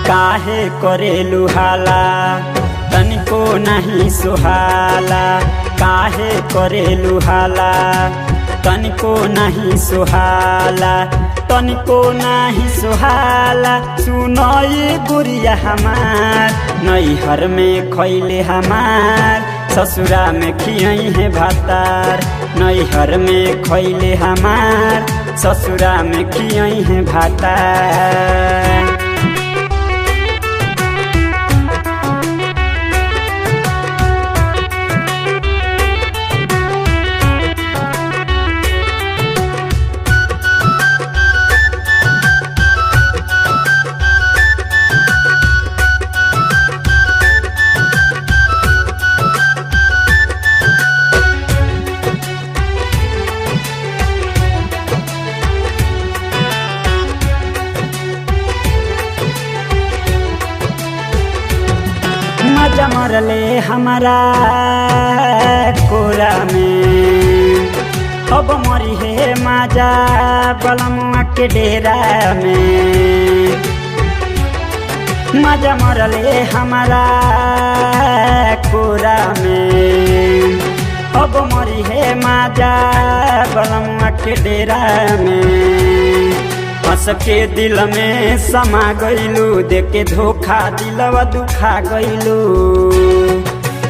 काहे करेलु हाला तनिको नहीं सुहाला, काहे करेलु हाला तनिको नहीं सुहाला, तनिको नहीं सुहाला। सुनई गुरिया हमार नैहर में खैले हमार, ससुरा में खियई है भातार। नैहर में खैले हमार, ससुरा में खियई है भातार। मजा मरले हमारा कोरा में, अब मरी है मजा बलमुआ के डेरा में। मजा मरले हमारा कोरा में, अब मरी है मजा बलमुआ के डेरा में। हंस के दिल में समा गईलू, देके धोखा दिलवा दुखा गईलू।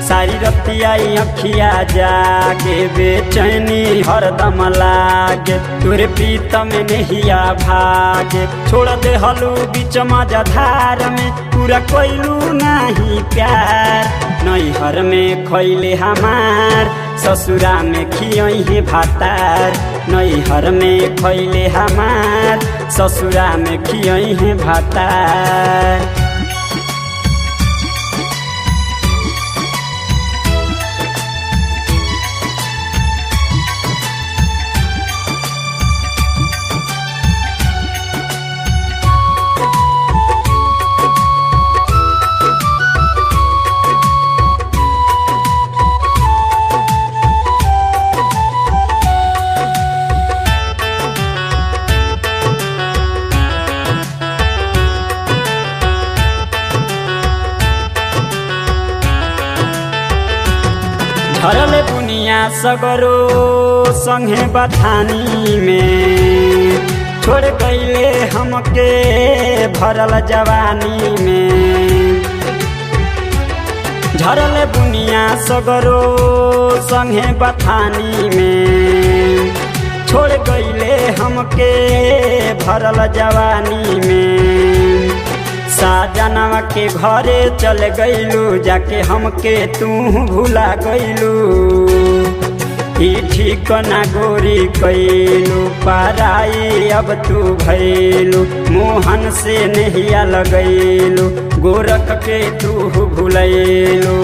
सारी रतिया अखिया जागे, बेचैनी हरदम लागे। तोरे प्रीत में नहिया भागे, छोड़ दे हलू बीच मझधार में। पूरा कोइलू नहीं प्यार, नैहर में खैले हमार, ससुरा में खियई है भातार। नैहर में खैले हमार, ससुरा में खियई है भातार। झरले बुनिया सगरो संगे बथानी में, छोड़ गईले हमके भरल जवानी में। झरले बुनिया सगरो संगे बथानी में, छोड़ गईले हमके भरल जवानी में। साजनवा के घरे चल गईलू, जाके हमके तू भुला गईलू। ई ठीक ना गोरी कैलू, पराई अब तू भैलू। मोहन से नहिया लगैलू, गोरख के तू भुलैलू।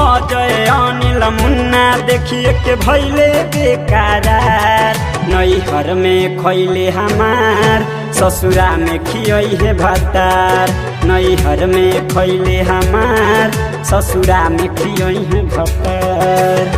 अजय अनिल मुन्ना देखिए के भैले बेकरार। नैहर में खैले हमार, ससुरा में खियई है भातार। नैहर में खैले हमार, ससुरा में खियई है भातार।